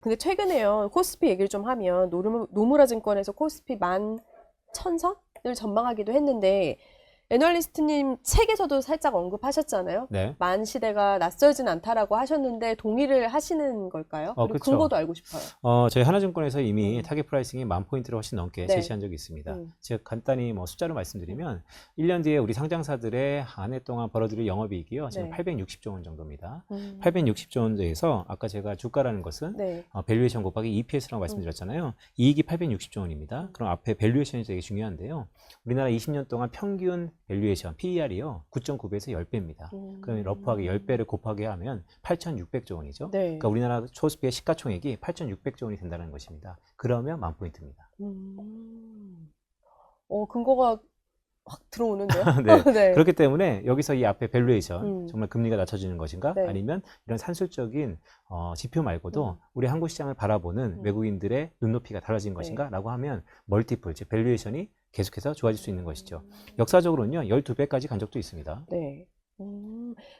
근데 최근에요. 코스피 얘기를 좀 하면 노무라 증권에서 코스피 11,000선을 전망하기도 했는데 애널리스트님 책에서도 살짝 언급하셨잖아요. 네. 만 시대가 낯설진 않다라고 하셨는데 동의를 하시는 걸까요? 그리고 그쵸. 근거도 알고 싶어요. 저희 하나증권에서 이미 타겟 프라이싱이 10,000포인트를 훨씬 넘게 네. 제시한 적이 있습니다. 즉 간단히 숫자로 말씀드리면 1년 뒤에 우리 상장사들의 한 해 동안 벌어들일 영업이익이요. 지금 네. 860조 원 정도입니다. 860조 원에서 아까 제가 주가라는 것은 네. 밸류에이션 곱하기 EPS라고 말씀드렸잖아요. 이익이 860조 원입니다. 그럼 앞에 밸류에이션이 되게 중요한데요. 우리나라 20년 동안 평균 밸류에이션, PER이요. 9.9배에서 10배입니다. 그러면 러프하게 10배를 곱하게 하면 8,600조 원이죠. 네. 그러니까 우리나라 초스피의 시가총액이 8,600조 원이 된다는 것입니다. 그러면 10,000포인트입니다. 근거가 확 들어오는데요? 네. 네. 그렇기 때문에 여기서 이 앞에 밸류에이션, 정말 금리가 낮춰지는 것인가? 네. 아니면 이런 산술적인 지표 말고도 우리 한국 시장을 바라보는 외국인들의 눈높이가 달라진 것인가? 라고 하면 멀티플, 즉 밸류에이션이 계속해서 좋아질 수 있는 것이죠. 역사적으로는요, 12배까지 간 적도 있습니다. 네.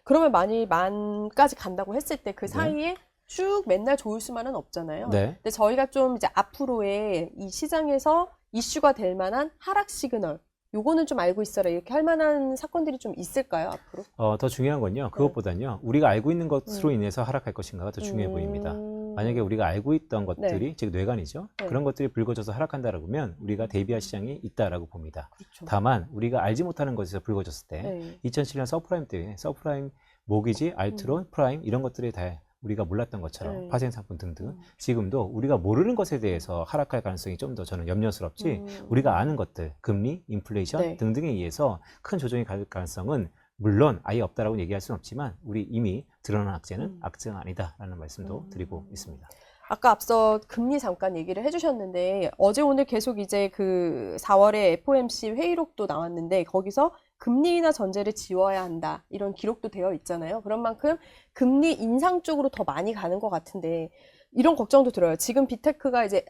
그러면 만일 만까지 간다고 했을 때 그 사이에 쭉 맨날 좋을 수만은 없잖아요. 네. 근데 저희가 좀 이제 앞으로의 이 시장에서 이슈가 될 만한 하락 시그널, 요거는 좀 알고 있어라 이렇게 할 만한 사건들이 좀 있을까요, 앞으로? 더 중요한 건요, 그것보다는요, 우리가 알고 있는 것으로 인해서 하락할 것인가가 더 중요해 보입니다. 만약에 우리가 알고 있던 것들이, 즉 뇌관이죠. 네. 그런 것들이 불거져서 하락한다라고 하면 우리가 대비할 시장이 있다라고 봅니다. 그렇죠. 다만 우리가 알지 못하는 것에서 불거졌을 때 2007년 서프라임 때 서프라임 모기지, 알트론, 프라임 이런 것들에 다 우리가 몰랐던 것처럼 파생 상품 등등 지금도 우리가 모르는 것에 대해서 하락할 가능성이 좀 더 저는 염려스럽지 우리가 아는 것들, 금리, 인플레이션 등등에 의해서 큰 조정이 갈 가능성은 물론 아예 없다라고 얘기할 수는 없지만 우리 이미 드러난 악재는 악재가 아니다라는 말씀도 드리고 있습니다. 아까 앞서 금리 잠깐 얘기를 해주셨는데 어제 오늘 계속 이제 그 4월에 FOMC 회의록도 나왔는데 거기서 금리나 전제를 지워야 한다 이런 기록도 되어 있잖아요. 그런 만큼 금리 인상 쪽으로 더 많이 가는 것 같은데 이런 걱정도 들어요. 지금 빅테크가 이제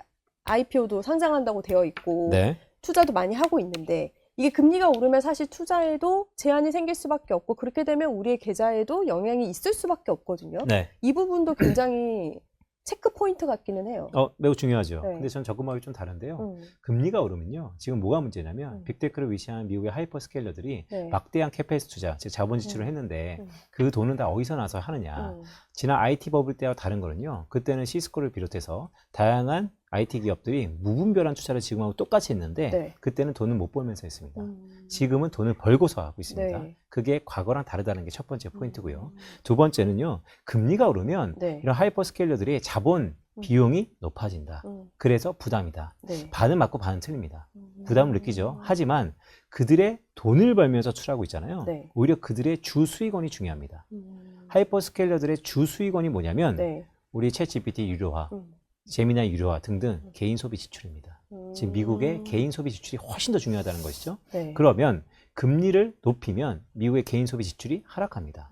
IPO도 상장한다고 되어 있고 네. 투자도 많이 하고 있는데 이게 금리가 오르면 사실 투자에도 제한이 생길 수밖에 없고 그렇게 되면 우리의 계좌에도 영향이 있을 수밖에 없거든요. 네. 이 부분도 굉장히 체크 포인트 같기는 해요. 매우 중요하죠. 네. 근데 전 접근법이 좀 다른데요. 금리가 오르면요. 지금 뭐가 문제냐면 빅테크를 위시한 미국의 하이퍼스케일러들이 막대한 캐페이스 투자, 즉 자본 지출을 했는데 그 돈은 다 어디서 나서 하느냐. 지난 IT 버블 때와 다른 거는요. 그때는 시스코를 비롯해서 다양한 IT 기업들이 무분별한 투자를 지금하고 똑같이 했는데 그때는 돈을 못 벌면서 했습니다. 지금은 돈을 벌고서 하고 있습니다. 그게 과거랑 다르다는 게 첫 번째 포인트고요. 두 번째는요. 금리가 오르면 이런 하이퍼스케일러들의 자본 비용이 높아진다. 그래서 부담이다. 반은 맞고 반은 틀립니다. 부담을 느끼죠. 하지만 그들의 돈을 벌면서 출하고 있잖아요. 오히려 그들의 주 수익원이 중요합니다. 하이퍼스케일러들의 주 수익원이 뭐냐면 우리 챗 GPT 유료화, 제미나이 유료화 등등 개인 소비 지출입니다. 지금 미국의 개인 소비 지출이 훨씬 더 중요하다는 것이죠. 그러면 금리를 높이면 미국의 개인 소비 지출이 하락합니다.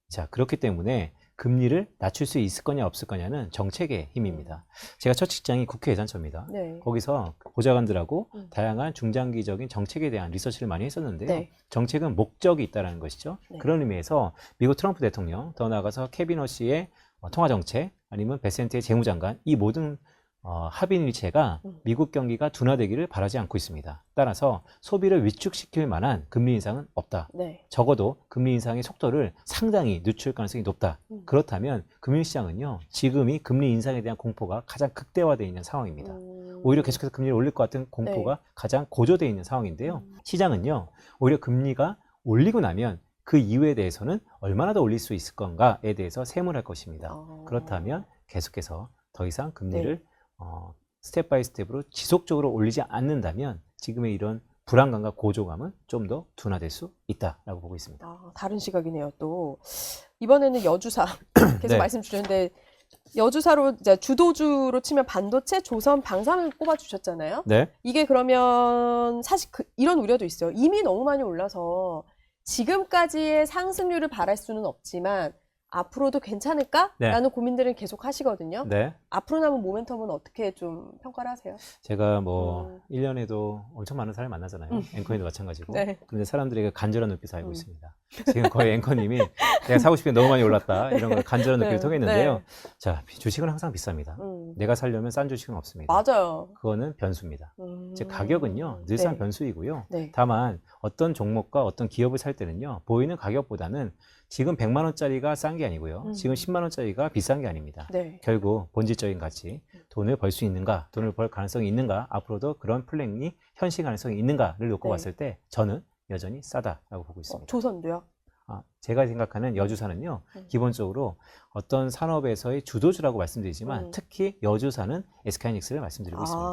자, 그렇기 때문에 금리를 낮출 수 있을 거냐 없을 거냐는 정책의 힘입니다. 제가 첫 직장이 국회 예산처입니다. 거기서 보좌관들하고 다양한 중장기적인 정책에 대한 리서치를 많이 했었는데요. 정책은 목적이 있다는 것이죠. 그런 의미에서 미국 트럼프 대통령, 더 나아가서 케빈 허시의 통화정책, 아니면 베센트의 재무장관, 이 모든 합의일체가 미국 경기가 둔화되기를 바라지 않고 있습니다. 따라서 소비를 위축시킬 만한 금리 인상은 없다. 적어도 금리 인상의 속도를 상당히 늦출 가능성이 높다. 그렇다면 금융시장은요, 지금이 금리 인상에 대한 공포가 가장 극대화되어 있는 상황입니다. 오히려 계속해서 금리를 올릴 것 같은 공포가 가장 고조되어 있는 상황인데요. 시장은요, 오히려 금리가 올리고 나면 그 이유에 대해서는 얼마나 더 올릴 수 있을 건가에 대해서 세문할 것입니다. 그렇다면 계속해서 더 이상 금리를 스텝 바이 스텝으로 지속적으로 올리지 않는다면 지금의 이런 불안감과 고조감은 좀 더 둔화될 수 있다라고 보고 있습니다. 다른 시각이네요. 또 이번에는 여주사 계속 말씀 주셨는데 여주사로 이제 주도주로 치면 반도체, 조선, 방산을 꼽아주셨잖아요. 이게 그러면 사실 이런 우려도 있어요. 이미 너무 많이 올라서 지금까지의 상승률을 바랄 수는 없지만 앞으로도 괜찮을까? 네. 라는 고민들은 계속 하시거든요. 네. 앞으로 남은 모멘텀은 어떻게 좀 평가를 하세요? 제가 뭐 1년에도 엄청 많은 사람을 만나잖아요. 앵커님도 마찬가지고. 네. 그런데 사람들에게 간절한 눈빛을 알고 있습니다. 지금 거의 앵커님이 내가 사고 싶은 게 너무 많이 올랐다. 이런 걸 간절한 눈빛을 통했는데요. 네. 자, 주식은 항상 비쌉니다. 내가 살려면 싼 주식은 없습니다. 맞아요. 그거는 변수입니다. 즉 가격은요 늘상 네. 변수이고요. 네. 다만 어떤 종목과 어떤 기업을 살 때는요 보이는 가격보다는 지금 100만 원짜리가 싼 게 아니고요. 지금 10만 원짜리가 비싼 게 아닙니다. 네. 결국 본질적인 가치, 돈을 벌 수 있는가, 돈을 벌 가능성이 있는가, 앞으로도 그런 플랜이 현실 가능성이 있는가를 놓고 네. 봤을 때 저는 여전히 싸다라고 보고 있습니다. 조선도요? 제가 생각하는 여주사는요, 기본적으로 어떤 산업에서의 주도주라고 말씀드리지만 특히 여주사는 SK하이닉스를 말씀드리고 있습니다.